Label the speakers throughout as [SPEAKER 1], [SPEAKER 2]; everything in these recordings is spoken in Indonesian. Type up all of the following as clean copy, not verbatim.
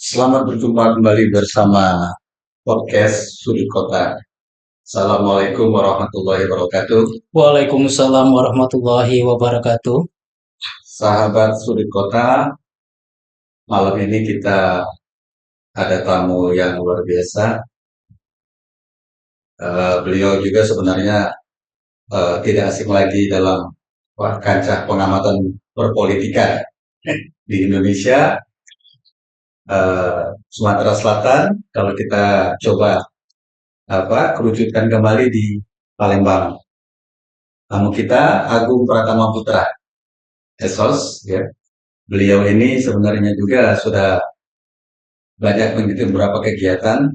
[SPEAKER 1] Selamat berjumpa kembali bersama podcast Sudut Kota. Assalamualaikum warahmatullahi wabarakatuh.
[SPEAKER 2] Waalaikumsalam warahmatullahi wabarakatuh.
[SPEAKER 1] Sahabat Sudut Kota, malam ini kita ada tamu yang luar biasa. Beliau juga sebenarnya tidak asing lagi dalam kancah pengamatan perpolitikan di Indonesia, Sumatera Selatan. Kalau kita coba kerucutkan kembali di Palembang. Tamu kita Agung Pratama Putra, Esos, ya. Beliau ini sebenarnya juga sudah banyak mengikuti beberapa kegiatan.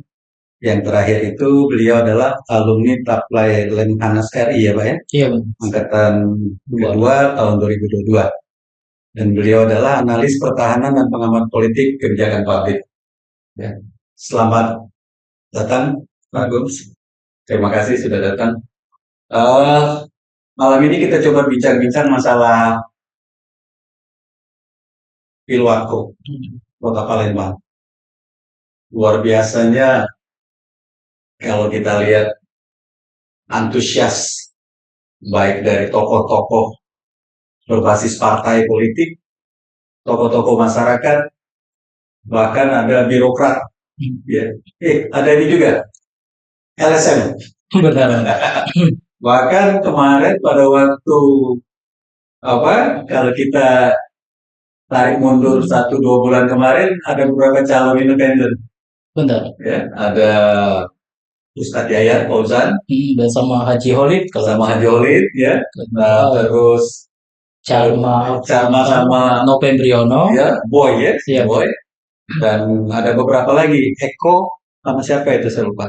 [SPEAKER 1] Yang terakhir itu beliau adalah alumni Taplai Lemhanas RI, ya Pak ya?
[SPEAKER 2] Iya, Bang.
[SPEAKER 1] Angkatan 22 tahun 2022. Dan beliau adalah analis pertahanan dan pengamat politik kebijakan publik. Ya. Selamat datang, Pak Agung. Terima kasih sudah datang. Malam ini kita coba bincang-bincang masalah Pilwako, Kota Palembang. Luar biasanya kalau kita lihat antusias baik dari tokoh-tokoh berbasis partai politik, tokoh-tokoh masyarakat, bahkan ada birokrat. Ya. Ada ini juga, LSM.
[SPEAKER 2] Benar.
[SPEAKER 1] Bahkan kemarin pada waktu kalau kita tarik mundur 1-2 bulan kemarin, ada beberapa calon independen.
[SPEAKER 2] Benar.
[SPEAKER 1] Ya, ada Ustadz Yayat Fauzan
[SPEAKER 2] Bersama Haji Holid,
[SPEAKER 1] sama Haji Holid, ya. Nah, terus
[SPEAKER 2] Charma
[SPEAKER 1] sama
[SPEAKER 2] Novembriono.
[SPEAKER 1] ya, Boy, ya,
[SPEAKER 2] Iya.
[SPEAKER 1] Boy. Dan ada beberapa lagi, Eko sama siapa itu saya lupa.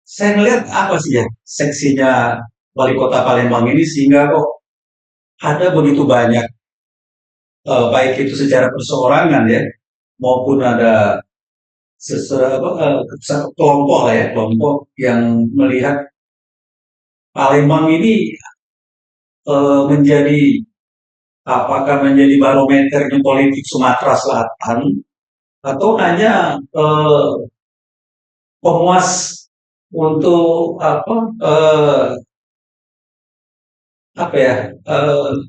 [SPEAKER 1] Saya ngelihat apa sih ya seksinya wali kota Palembang ini sehingga kok ada begitu banyak, baik itu secara perseorangan ya, maupun ada kelompok lah ya, kelompok yang melihat Palembang ini menjadi apakah menjadi barometernya politik Sumatera Selatan atau hanya pemuas untuk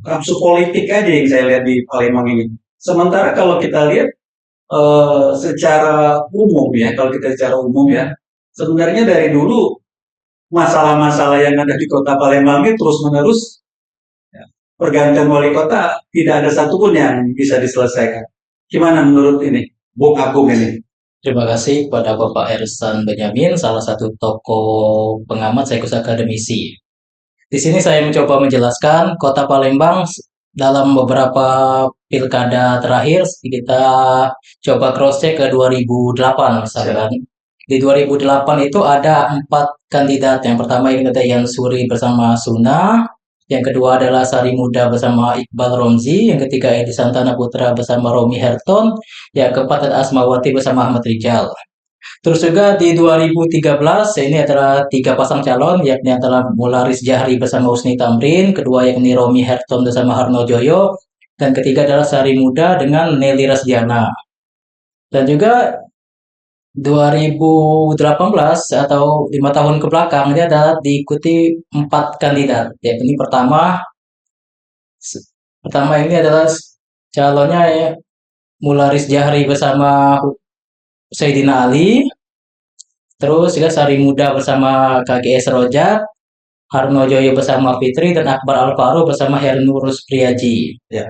[SPEAKER 1] nafsu politik aja yang saya lihat di Palembang ini. Sementara kalau kita lihat secara umum ya, sebenarnya dari dulu masalah-masalah yang ada di kota Palembang ini terus-menerus, ya, pergantian wali kota tidak ada satupun yang bisa diselesaikan. Gimana menurut ini, Bung Agung ini?
[SPEAKER 2] Terima kasih kepada Bapak Ersan Benyamin, salah satu tokoh pengamat sekaligus akademisi. Di sini saya mencoba menjelaskan Kota Palembang dalam beberapa pilkada terakhir kita coba cross check ke 2008 misalkan. Di 2008 itu ada 4 kandidat. Yang pertama ini ada Yan Suri bersama Suna, yang kedua adalah Sari Muda bersama Iqbal Romzi, yang ketiga Edi Santana Putra bersama Romi Herton, yang keempat ada Asmawati bersama Ahmad Rijal. Terus juga di 2013 ini adalah 3 pasang calon, yakni adalah Mularis Jahri bersama Husni Tamrin, kedua yakni Romi Herton bersama Harno Joyo, dan ketiga adalah Sari Muda dengan Nelly Rasdiana. Dan juga 2018 atau 5 tahun ke belakang ini adalah diikuti 4 kandidat. Yakni pertama ini adalah calonnya ya, Mularis Jahri bersama Saidina Ali, terus juga Sari Muda bersama KGS Rojak, Harno Joyo bersama Fitri, dan Akbar Alvaro bersama Hernurus Priaji.
[SPEAKER 1] Ya.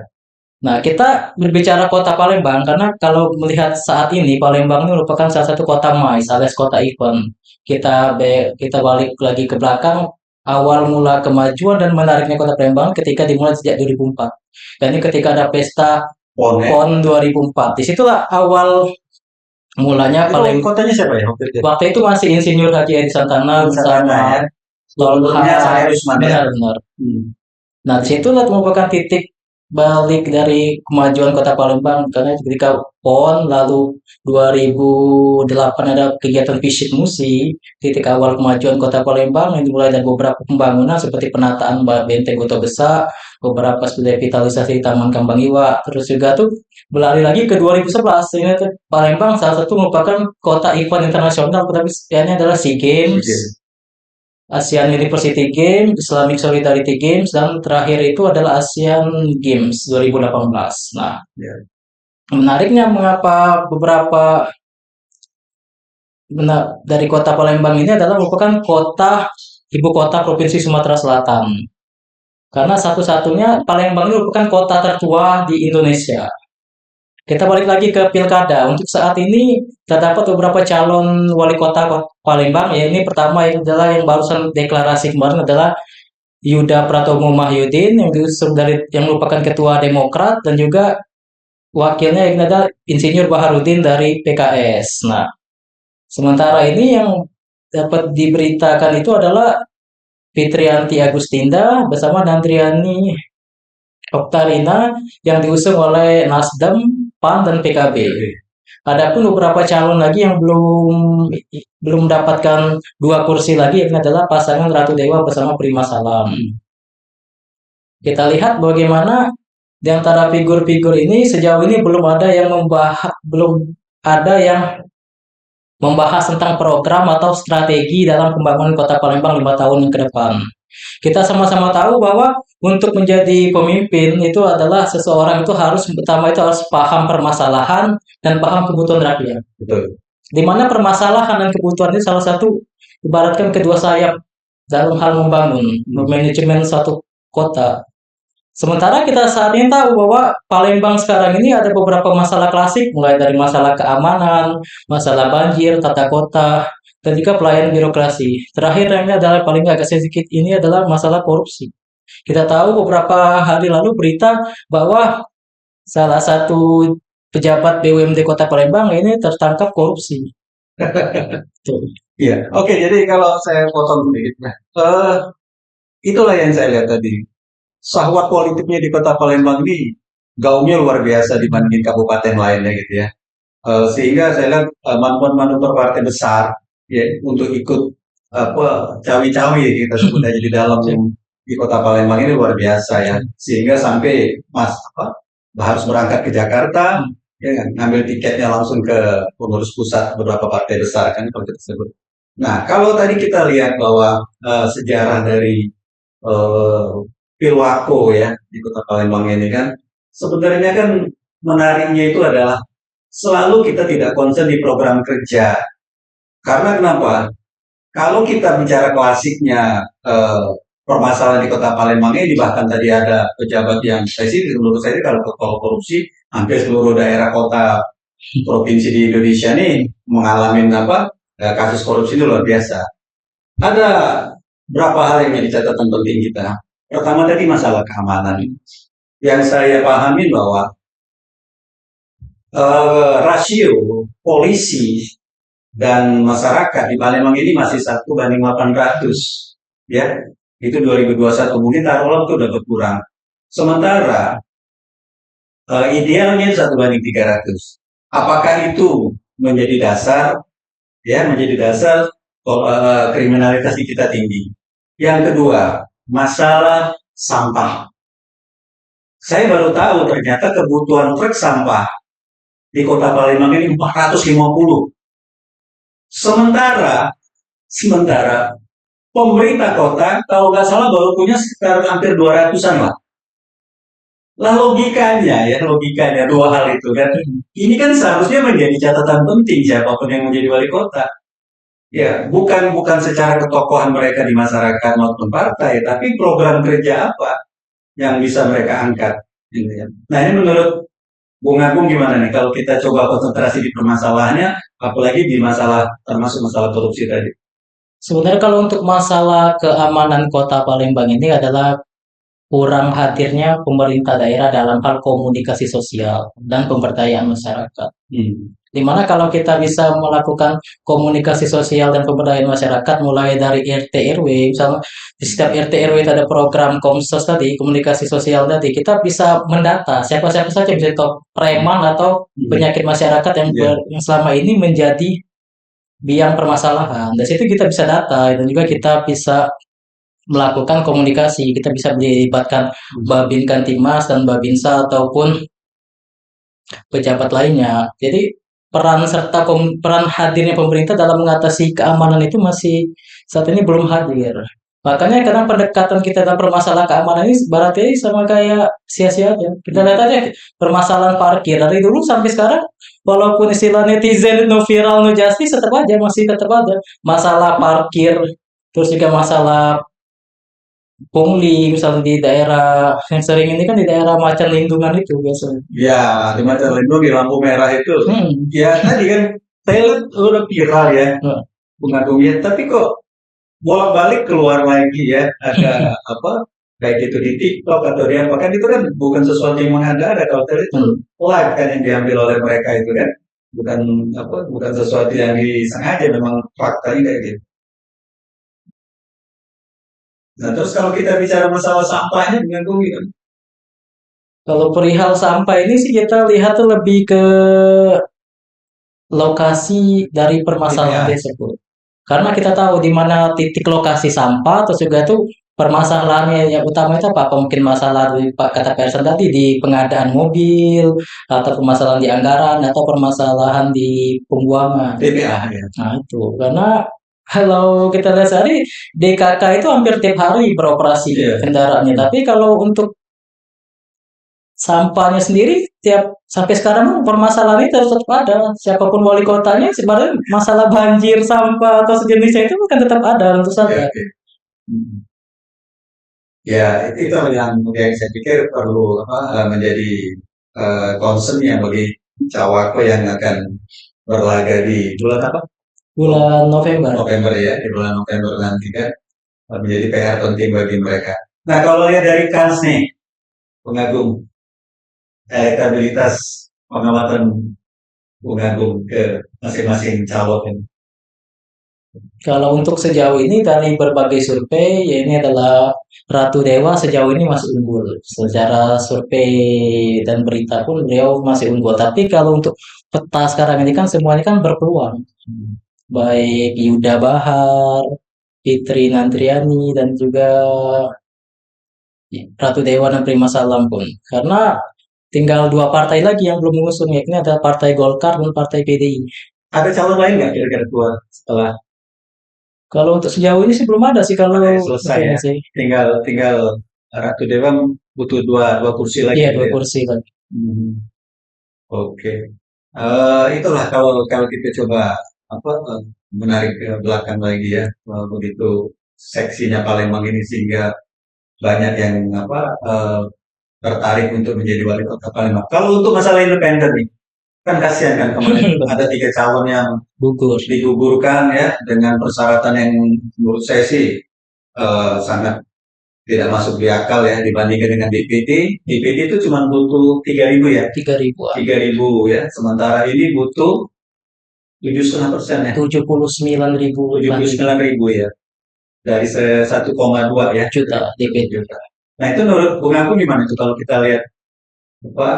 [SPEAKER 2] Nah, kita berbicara kota Palembang karena kalau melihat saat ini Palembang ini merupakan salah satu kota MICE alias kota event. Kita balik lagi ke belakang, awal mula kemajuan dan menariknya kota Palembang ketika dimulai sejak 2004. Dan ini ketika ada pesta PON 2004. Disitulah awal mulanya
[SPEAKER 1] Palembang. Kotanya siapa ya?
[SPEAKER 2] Waktu itu masih Insinyur Haji Edi Santana bersama
[SPEAKER 1] Sebelumnya Rusman.
[SPEAKER 2] Benar. Nah, disitulah merupakan titik balik dari kemajuan Kota Palembang karena ketika PON lalu 2008 ada kegiatan Visit Musi, titik awal kemajuan Kota Palembang yang dimulai dari beberapa pembangunan seperti penataan Benteng Kota Besar, beberapa studi revitalisasi Taman Kambang Iwa, terus juga tuh berlari lagi ke 2011 ini tuh Palembang salah satu merupakan kota event internasional, tapi ini adalah SEA
[SPEAKER 1] Oke.
[SPEAKER 2] Games, ASEAN University Games, Islamic Solidarity Games, dan terakhir itu adalah ASEAN Games 2018. Nah,
[SPEAKER 1] Ya.
[SPEAKER 2] menariknya mengapa beberapa dari kota Palembang ini adalah merupakan ibu kota Provinsi Sumatera Selatan. Karena satu-satunya Palembang ini merupakan kota tertua di Indonesia. Kita balik lagi ke pilkada. Untuk saat ini terdapat beberapa calon wali kota Palembang. Ya, ini pertama yang adalah yang barusan deklarasi kemarin adalah Yuda Pratomo Mahyudin yang diusung dari yang merupakan ketua Demokrat, dan juga wakilnya yang adalah Insinyur Baharudin dari PKS. Nah, sementara ini yang dapat diberitakan itu adalah Fitrianti Agustinda bersama Nandriani Oktarina yang diusung oleh Nasdem, PAN, dan PKB. Adapun beberapa calon lagi yang belum mendapatkan 2 kursi lagi, yang adalah pasangan Ratu Dewa bersama Prima Salam. Kita lihat bagaimana di antara figur-figur ini sejauh ini belum ada yang membahas tentang program atau strategi dalam pembangunan Kota Palembang 5 tahun ke depan. Kita sama-sama tahu bahwa untuk menjadi pemimpin itu adalah seseorang itu pertama itu harus paham permasalahan dan paham kebutuhan rakyat.
[SPEAKER 1] Betul.
[SPEAKER 2] Di mana permasalahan dan kebutuhan ini salah satu ibaratkan kedua sayap dalam hal membangun, manajemen satu kota. Sementara kita saat ini tahu bahwa Palembang sekarang ini ada beberapa masalah klasik, mulai dari masalah keamanan, masalah banjir, tata kota, dan juga pelayanan birokrasi. Terakhir yang ini adalah paling agak sedikit ini adalah masalah korupsi. Kita tahu beberapa hari lalu berita bahwa salah satu pejabat BUMD Kota Palembang ini tertangkap korupsi. Tuh.
[SPEAKER 1] Iya. Oke, jadi kalau saya potong sedikit. Nah, itulah yang saya lihat tadi. Sahwat politiknya di Kota Palembang ini gaungnya luar biasa dibandingin kabupaten lainnya gitu ya. Sehingga saya lihat manuver-manuver partai besar ya untuk ikut cawi-cawi kita sebut aja di dalam di Kota Palembang ini luar biasa ya. Sehingga sampai harus berangkat ke Jakarta ya kan, ngambil tiketnya langsung ke pengurus pusat beberapa partai besar kan kalau kita sebut. Nah, kalau tadi kita lihat bahwa sejarah dari Pilwako ya di Kota Palembang ini kan sebenarnya kan menariknya itu adalah selalu kita tidak konsen di program kerja. Karena kenapa? Kalau kita bicara klasiknya permasalahan di Kota Palembang ini, bahkan tadi ada pejabat yang menurut saya kalau korupsi hampir seluruh daerah kota provinsi di Indonesia ini mengalami kasus korupsi itu luar biasa. Ada berapa hal yang jadi catatan penting kita. Pertama tadi masalah keamanan. Yang saya pahami bahwa rasio polisi dan masyarakat di Palembang ini masih 1:800 ya. Itu 2021 mungkin taruhlah itu udah berkurang. Sementara idealnya 1:300. Apakah itu menjadi dasar kriminalitas di kita tinggi? Yang kedua, masalah sampah. Saya baru tahu ternyata kebutuhan truk sampah di Kota Palembang ini 450. Sementara pemerintah kota kalau nggak salah baru punya sekitar hampir 200-an lah. Lah logikanya dua hal itu kan. Ini kan seharusnya menjadi catatan penting siapapun yang menjadi wali kota. Ya, bukan secara ketokohan mereka di masyarakat maupun partai, tapi program kerja apa yang bisa mereka angkat. Nah, ini menurut Bung Agung gimana nih kalau kita coba konsentrasi di permasalahannya, apalagi di termasuk masalah korupsi tadi.
[SPEAKER 2] Sebenarnya kalau untuk masalah keamanan Kota Palembang ini adalah kurang hadirnya pemerintah daerah dalam hal komunikasi sosial dan pemberdayaan masyarakat. Dimana kalau kita bisa melakukan komunikasi sosial dan pemberdayaan masyarakat mulai dari RT RW, misalnya di setiap RT RW itu ada program Komsos tadi, komunikasi sosial tadi, kita bisa mendata siapa-siapa saja bisa itu preman atau penyakit masyarakat yang selama ini menjadi biang permasalahan. Dari situ kita bisa data dan juga kita bisa melakukan komunikasi. Kita bisa melibatkan Babin Kantimas dan Babinsa ataupun pejabat lainnya. Jadi peran hadirnya pemerintah dalam mengatasi keamanan itu masih saat ini belum hadir. Makanya kadang pendekatan kita dalam permasalahan keamanan ini berarti sama kayak sia-sia aja. Kita lihat aja permasalahan parkir dari dulu sampai sekarang, walaupun istilah netizen no viral no justice tetap aja masih tetap ada masalah parkir, terus juga masalah pungli misalnya di daerah yang sering ini kan di daerah Macan Lindungan itu biasanya.
[SPEAKER 1] Ya, di Macan Lindung di lampu merah itu.
[SPEAKER 2] Hmm.
[SPEAKER 1] Ya tadi kan saya lihat udah viral ya
[SPEAKER 2] Nah,
[SPEAKER 1] pengagumnya, tapi kok bolak-balik keluar lagi ya ada apa baik itu di TikTok atau di apa kan itu kan bukan sesuatu yang mengada-ada kalau tadi itu live kan yang diambil oleh mereka itu kan bukan apa bukan sesuatu yang disengaja memang faktanya kayak gitu. Nah terus kalau kita bicara masalah sampahnya dengan Gung gitu,
[SPEAKER 2] kalau perihal sampah ini sih kita lihat tuh lebih ke lokasi dari permasalahan
[SPEAKER 1] ya,
[SPEAKER 2] tersebut. Karena kita tahu di mana titik lokasi sampah, terus juga tuh permasalahannya yang utama itu apa? Mungkin masalah di Pak kata Person tadi di pengadaan mobil, atau permasalahan di anggaran, atau permasalahan di pembuangan.
[SPEAKER 1] TPA ya.
[SPEAKER 2] Nah itu, karena kalau kita lihat sehari DKK itu hampir tiap hari beroperasi kendaraannya. Tapi kalau untuk sampahnya sendiri tiap sampai sekarang permasalahan itu tetap ada. Siapapun wali kotanya sebenarnya masalah banjir, sampah atau sejenisnya itu kan tetap ada tentu saja.
[SPEAKER 1] Oke. Ya, itu yang saya pikir perlu apa menjadi concern yang bagi Cawako yang akan berlaga di bulan apa?
[SPEAKER 2] Bulan November.
[SPEAKER 1] November ya, di bulan November nanti kan menjadi PR penting bagi mereka. Nah, kalau lihat dari Kans nih, pengagum elektabilitas pengamatan pengagum ke masing-masing calon ini.
[SPEAKER 2] Kalau untuk sejauh ini dari berbagai survei, ya ini adalah Ratu Dewa sejauh ini masih unggul. Secara survei dan berita pun beliau masih unggul. Tapi kalau untuk peta sekarang ini kan semuanya kan berpeluang. Baik Yuda Bahar, Fitri Nantriani, dan juga Ratu Dewa dan Prima Salam pun. Karena tinggal dua partai lagi yang belum mengusung, yakni ada Partai Golkar dan Partai PDI.
[SPEAKER 1] Ada calon lain nggak kira-kira keluar setelah
[SPEAKER 2] Kalau untuk sejauh ini sih belum ada sih kalau
[SPEAKER 1] selesai ya?
[SPEAKER 2] sih.
[SPEAKER 1] Tinggal Ratu Dewa butuh dua kursi lagi.
[SPEAKER 2] Iya, dua
[SPEAKER 1] ya?
[SPEAKER 2] kursi lagi.
[SPEAKER 1] Oke. Itulah kalau kita coba apa menarik ke belakang lagi ya begitu seksinya Palembang ini sehingga banyak yang apa tertarik untuk menjadi wali kota Palembang. Kalau untuk masalah independen nih, kan kasihan kan kemarin ada 3 calon yang
[SPEAKER 2] Gugur.
[SPEAKER 1] digugurkan ya dengan persyaratan yang menurut saya sih sangat tidak masuk di akal ya dibandingkan dengan DPT. DPT itu cuma butuh 3.000 ya.
[SPEAKER 2] 3.000-an.
[SPEAKER 1] 3.000 ya. Sementara ini butuh 7,5% ya.
[SPEAKER 2] 79.000
[SPEAKER 1] 79.000 ya. Dari 1,2 ya.
[SPEAKER 2] juta DPT.
[SPEAKER 1] Nah itu menurut Bung Aku gimana itu kalau kita lihat apa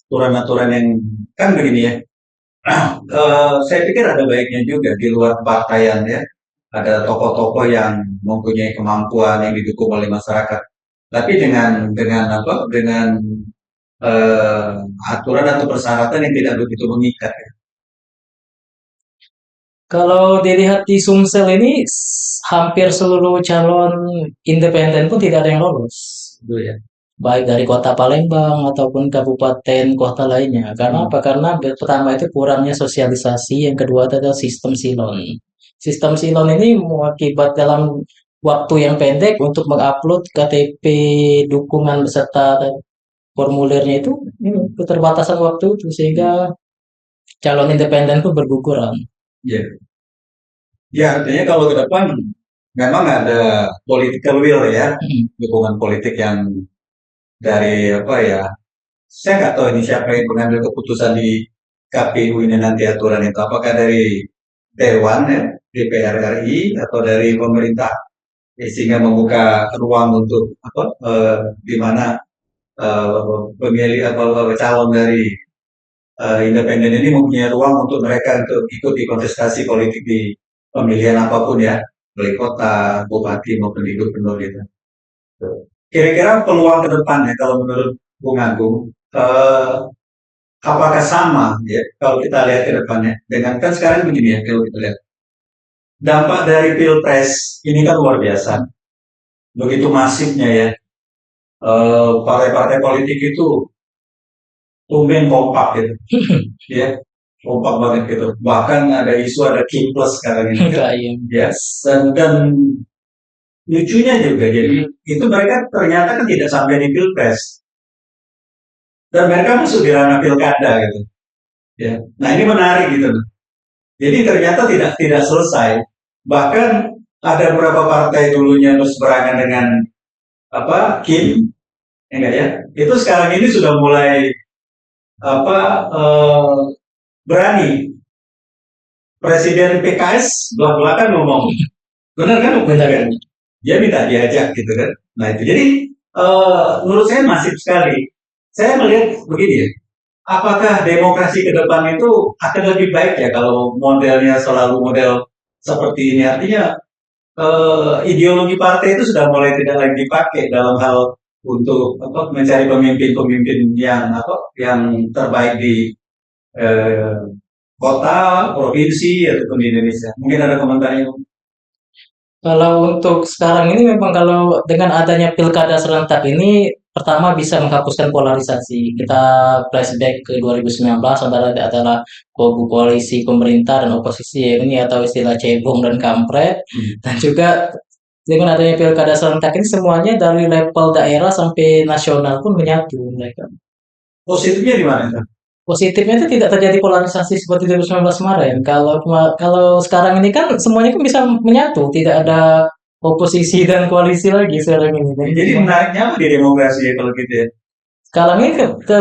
[SPEAKER 1] aturan-aturan yang kan begini ya. Saya pikir ada baiknya juga di luar partaian ya. Ada tokoh-tokoh yang mempunyai kemampuan yang didukung oleh masyarakat. Tapi dengan apa? Dengan aturan atau persyaratan yang tidak begitu mengikat. Ya.
[SPEAKER 2] Kalau dilihat di Sumsel ini hampir seluruh calon independen pun tidak ada yang lolos. Gitu ya. Baik dari kota Palembang ataupun kabupaten kota lainnya. Karena apa? Karena pertama itu kurangnya sosialisasi, yang kedua adalah sistem silon. Sistem silon ini mengakibat dalam waktu yang pendek untuk mengupload KTP dukungan beserta formulirnya itu keterbatasan waktu itu sehingga calon independen itu berguguran.
[SPEAKER 1] Ya. Ya artinya kalau ke depan memang ada political will ya, dukungan politik yang dari apa ya, saya nggak tahu ini siapa yang mengambil keputusan di KPU ini nanti aturan itu? Apakah dari Dewan ya, DPR RI atau dari pemerintah? Sehingga membuka ruang untuk di mana pemilih atau calon dari independen ini mempunyai ruang untuk mereka untuk ikut di kontestasi politik di pemilihan apapun ya, wali kota, bupati maupun di gubernur gitu. Kira-kira peluang ke depannya kalau menurut Bung Agung, apakah sama ya kalau kita lihat ke depannya dengan kan sekarang begini ya kalau kita lihat dampak dari pilpres ini kan luar biasa, begitu masifnya ya partai-partai politik itu tumben kompak gitu, ya kompak banget gitu. Bahkan ada isu ada Kiples sekarang ini kan, ya. Dan lucunya juga jadi itu mereka ternyata kan tidak sampai di pilpres dan mereka masuk di ranah pilkada gitu, ya. Nah ini menarik gitu. Jadi ternyata tidak selesai. Bahkan ada beberapa partai dulunya berseberangan dengan Kim, enggak ya? Itu sekarang ini sudah mulai apa berani. Presiden PKS belak-belakan ngomong, benar kan?
[SPEAKER 2] Benar.
[SPEAKER 1] Kan? Dia minta diajak gitu kan. Nah itu jadi menurut saya masif sekali. Saya melihat begini ya, apakah demokrasi ke depan itu akan lebih baik ya kalau modelnya selalu model seperti ini? Artinya ideologi partai itu sudah mulai tidak lagi dipakai dalam hal untuk mencari pemimpin-pemimpin yang terbaik di eh, kota, provinsi ataupun di Indonesia. Mungkin ada komentarnya.
[SPEAKER 2] Kalau untuk sekarang ini memang kalau dengan adanya pilkada serentak ini pertama bisa menghapuskan polarisasi. Kita flashback ke 2019 adalah kubu koalisi pemerintah dan oposisi ya, ini atau istilah cebong dan kampret. Dan juga dengan adanya pilkada serentak ini semuanya dari level daerah sampai nasional pun menyatu mereka.
[SPEAKER 1] Positifnya di mana itu?
[SPEAKER 2] Positifnya itu tidak terjadi polarisasi seperti 2019 kemarin. Kalau sekarang ini kan semuanya kan bisa menyatu, tidak ada oposisi dan koalisi lagi sekarang ini.
[SPEAKER 1] Jadi menariknya apa di demokrasi ya kalau gitu ya?
[SPEAKER 2] Sekarang ini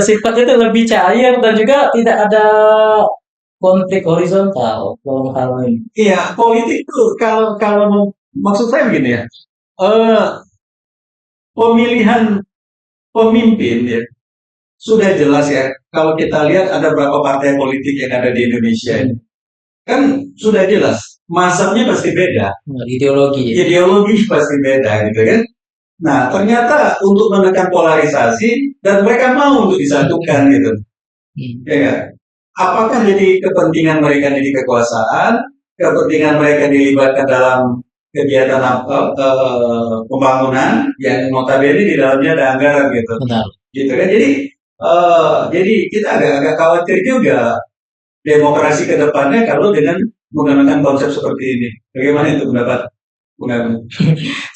[SPEAKER 2] sifatnya itu lebih cair dan juga tidak ada konflik horizontal dalam hal ini.
[SPEAKER 1] Iya, politik itu kalau maksud saya begini ya, eh, pemilihan pemimpin ya sudah jelas ya. Kalau kita lihat ada berapa partai politik yang ada di Indonesia ini, kan sudah jelas. Mazhabnya pasti beda,
[SPEAKER 2] Ideologi.
[SPEAKER 1] ideologi pasti beda gitu kan. Nah, ternyata untuk menekan polarisasi dan mereka mau untuk disatukan gitu. Ya kan? Apakah jadi kepentingan mereka jadi kekuasaan, kepentingan mereka dilibatkan dalam kegiatan pembangunan yang notabene di dalamnya ada anggaran gitu.
[SPEAKER 2] Benar.
[SPEAKER 1] Gitu kan. Jadi kita agak khawatir juga demokrasi ke depannya kalau dengan menggunakan konsep seperti ini. Bagaimana itu pendapat?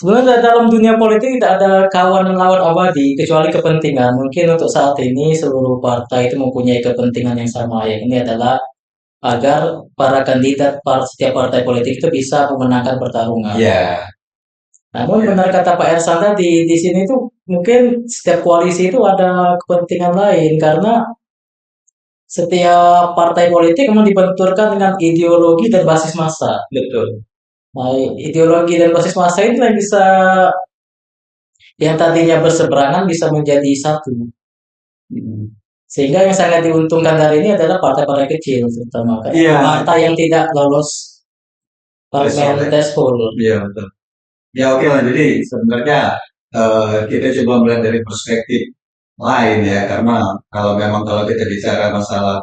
[SPEAKER 2] Sebenarnya dalam dunia politik tidak ada kawan lawan abadi kecuali kepentingan. Mungkin untuk saat ini seluruh partai itu mempunyai kepentingan yang sama. Ya, ini adalah agar para kandidat setiap partai politik itu bisa memenangkan pertarungan.
[SPEAKER 1] Ya.
[SPEAKER 2] Namun benar kata Pak Ersan tadi, di sini tuh mungkin setiap koalisi itu ada kepentingan lain karena setiap partai politik memang dibenturkan dengan ideologi dan basis massa.
[SPEAKER 1] Betul.
[SPEAKER 2] Nah, ideologi dan basis massa itu yang bisa yang tadinya berseberangan bisa menjadi satu. Sehingga yang sangat diuntungkan dari ini adalah partai-partai kecil terutama partai yang tidak lolos parlemen threshold.
[SPEAKER 1] Iya betul. Ya oke lah. Jadi sebenarnya kita coba melihat dari perspektif lain ya, karena kalau kita bicara masalah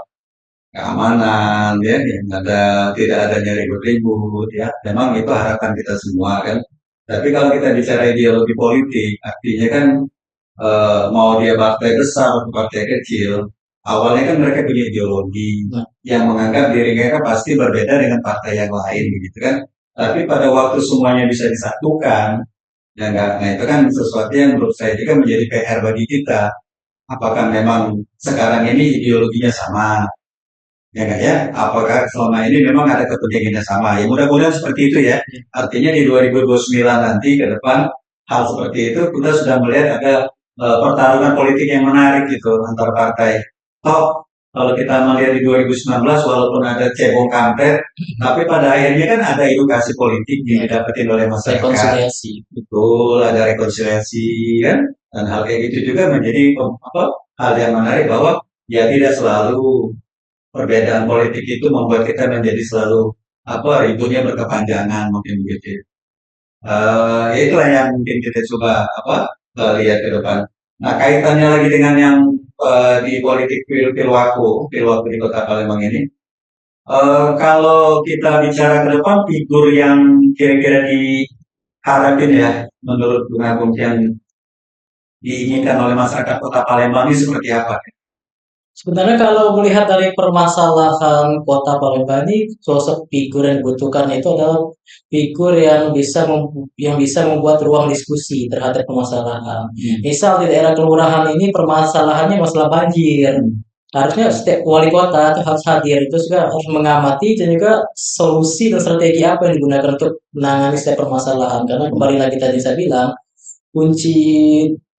[SPEAKER 1] keamanan ya, yang tidak adanya ribut-ribut ya, memang itu harapan kita semua kan. Tapi kalau kita bicara ideologi politik, artinya kan mau dia partai besar atau partai kecil, awalnya kan mereka punya ideologi yang menganggap diri mereka pasti berbeda dengan partai yang lain begitu kan. Tapi pada waktu semuanya bisa disatukan, ya enggak, nah itu kan sesuatu yang menurut saya juga menjadi PR bagi kita. Apakah memang sekarang ini ideologinya sama? Ya enggak ya? Apakah selama ini memang ada kepentingannya sama? Ya mudah-mudahan seperti itu ya. Artinya di 2029 nanti ke depan hal seperti itu kita sudah melihat ada pertarungan politik yang menarik gitu antar partai. Toh kalau kita melihat di 2019 walaupun ada cebong kampret, tapi pada akhirnya kan ada edukasi politik yang didapetin oleh masyarakat.
[SPEAKER 2] Rekonsiliasi.
[SPEAKER 1] Betul, ada rekonsiliasi kan, dan hal kayak gitu juga menjadi hal yang menarik bahwa ya tidak selalu perbedaan politik itu membuat kita menjadi selalu ributnya berkepanjangan mungkin begitu. Ya itulah yang mungkin kita coba lihat ke depan. Nah, kaitannya lagi dengan yang di politik pilwaku di Kota Palembang ini, kalau kita bicara ke depan figur yang kira-kira diharapin ya menurut Bung Agung yang diinginkan oleh masyarakat Kota Palembang ini seperti apa?
[SPEAKER 2] Sebenarnya kalau melihat dari permasalahan Kota Palembang ini, sosok figur yang dibutuhkan itu adalah figur yang bisa membuat ruang diskusi terhadap permasalahan. Misal di daerah kelurahan ini permasalahannya masalah banjir. Harusnya setiap wali kota itu harus hadir, itu juga harus mengamati dan juga solusi dan strategi apa yang digunakan untuk menangani setiap permasalahan. Karena kembali lagi tadi saya bilang, kunci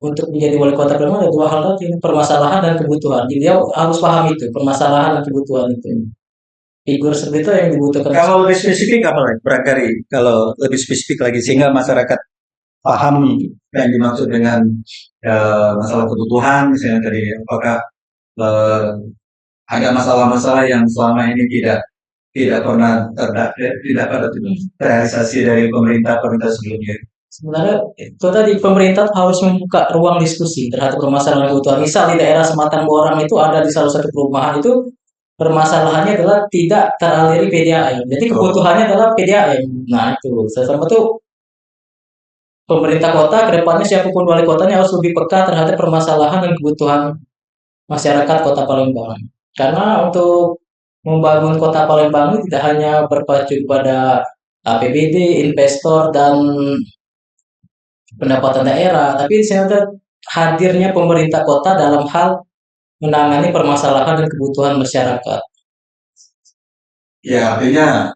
[SPEAKER 2] untuk menjadi wali kota Palembang ada dua hal tadi, permasalahan dan kebutuhan. Jadi dia harus paham itu, permasalahan dan kebutuhan itu. Figur seperti itu yang dibutuhkan.
[SPEAKER 1] Kalau lebih spesifik apa lagi? Barangkali kalau lebih spesifik lagi sehingga masyarakat paham yang dimaksud dengan masalah kebutuhan, misalnya tadi apakah ada masalah-masalah yang selama ini tidak pernah tidak pada terrealisasi dari pemerintah sebelumnya.
[SPEAKER 2] Sebenarnya itu tadi pemerintah harus membuka ruang diskusi terhadap permasalahan kebutuhan. Misal di daerah Sematang Borang itu ada di salah satu perumahan itu permasalahannya adalah tidak teraliri PDAM. Jadi kebutuhannya adalah PDAM. Nah itu, salah satu pemerintah kota kedepannya siapapun wali kotanya harus lebih peka terhadap permasalahan dan kebutuhan masyarakat Kota Palembang. Karena untuk membangun Kota Palembang ini tidak hanya berpacu pada APBD, investor dan pendapatan daerah, tapi ternyata hadirnya pemerintah kota dalam hal menangani permasalahan dan kebutuhan masyarakat.
[SPEAKER 1] Ya, artinya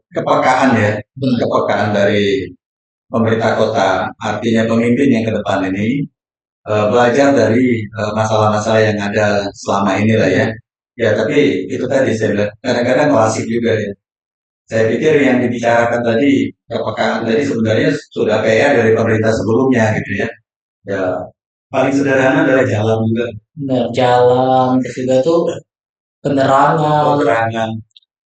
[SPEAKER 1] kepekaan ya, kepekaan dari pemerintah kota, artinya pemimpin yang ke depan ini belajar dari masalah-masalah yang ada selama ini lah ya. Ya, tapi itu tadi saya bilang, kadang-kadang klasik juga ya. Saya pikir yang dibicarakan tadi, kepekaan tadi sebenarnya sudah PR dari pemerintah sebelumnya gitu ya. Ya, paling sederhana adalah jalan juga.
[SPEAKER 2] Benar, jalan, terus juga tuh penerangan.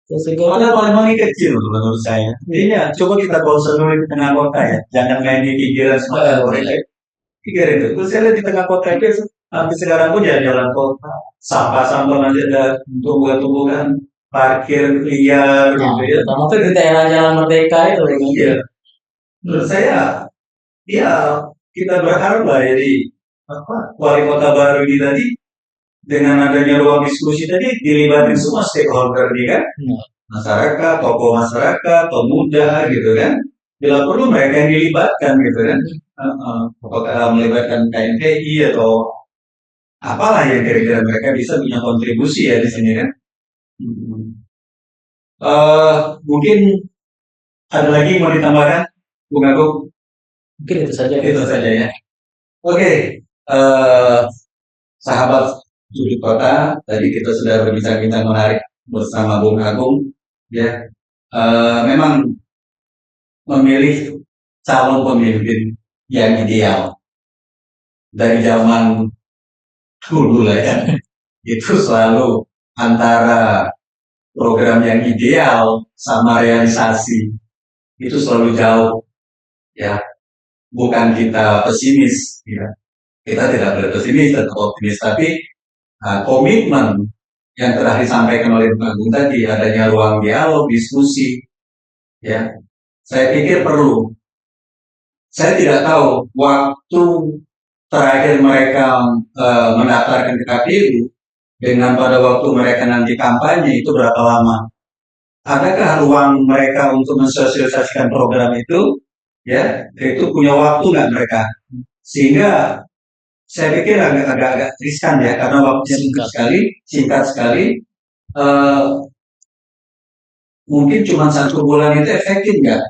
[SPEAKER 2] Terus juga
[SPEAKER 1] Padahal Palembang ini kecil menurut saya. Iya, coba kita bawa dulu di tengah kota ya. Jangan main di pinggiran semua. Pikir itu. Terus saya lihat di tengah kota itu, sampai sekarang pun jalan kota. Sampah-sampah masih ada tumbuhan-tumbuhan. Parkir liar gitu ya.
[SPEAKER 2] Pertama tuh di daerah Jalan Merdeka itu.
[SPEAKER 1] Iya. Menurut saya, ya kita berharap lah jadi wali kota baru ini tadi dengan adanya ruang diskusi tadi dilibatin semua stakeholder nih kan, masyarakat, tokoh masyarakat, pemuda gitu kan, bila perlu mereka yang dilibatkan gitu kan, apakah melibatkan KNPI atau apalah yang kira-kira mereka bisa punya kontribusi ya di sini kan. Mungkin ada lagi yang mau ditambahkan, Bung Agung?
[SPEAKER 2] Mungkin itu saja.
[SPEAKER 1] Itu saja ya. Oke, sahabat sudut kota, tadi kita sudah berbincang-bincang menarik bersama Bung Agung, ya. Memang memilih calon pemimpin yang ideal dari zaman dulu lah ya. Itu selalu antara program yang ideal sama realisasi itu selalu jauh, ya. Bukan kita pesimis, ya. Kita tidak boleh pesimis atau optimis, tapi komitmen yang telah disampaikan oleh Pak Agung tadi, adanya ruang dialog, diskusi, ya. Saya pikir perlu. Saya tidak tahu waktu terakhir mereka mendaftarkan ke KPU dengan pada waktu mereka nanti kampanye itu berapa lama? Adakah ruang mereka untuk mensosialisasikan program itu? Ya, itu punya waktu nggak mereka? Sehingga saya pikir agak riskan ya, karena waktunya singkat sekali. Mungkin cuma 1 bulan itu efektif nggak?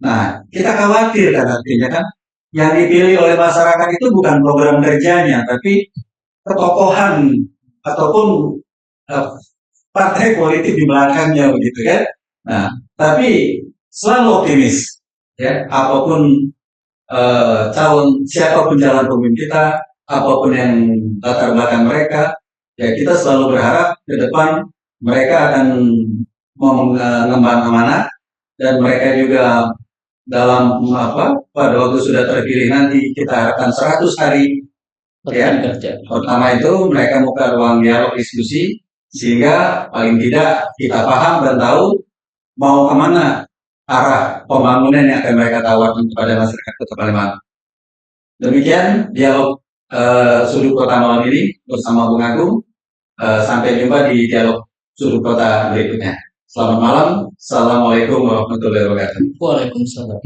[SPEAKER 1] Nah, kita khawatir kan artinya kan, yang dipilih oleh masyarakat itu bukan program kerjanya, tapi ketokohan ataupun eh, partai politik di belakangnya begitu kan. Nah, tapi selalu optimis ya, apapun calon siapapun calon pemimpin kita, apapun yang latar belakang mereka, ya kita selalu berharap ke depan mereka akan mengembang amanah dan mereka juga dalam pada waktu sudah terpilih nanti kita harapkan 100 hari ya.
[SPEAKER 2] Kerja.
[SPEAKER 1] Pertama itu mereka buka ruang dialog diskusi sehingga paling tidak kita paham dan tahu mau kemana arah pembangunan yang akan mereka tawarkan kepada masyarakat Kota Palembang. Demikian dialog sudut kota malam ini bersama Bung Agung. Sampai jumpa di dialog sudut kota berikutnya. Selamat malam. Assalamualaikum warahmatullahi wabarakatuh.
[SPEAKER 2] Waalaikumsalam.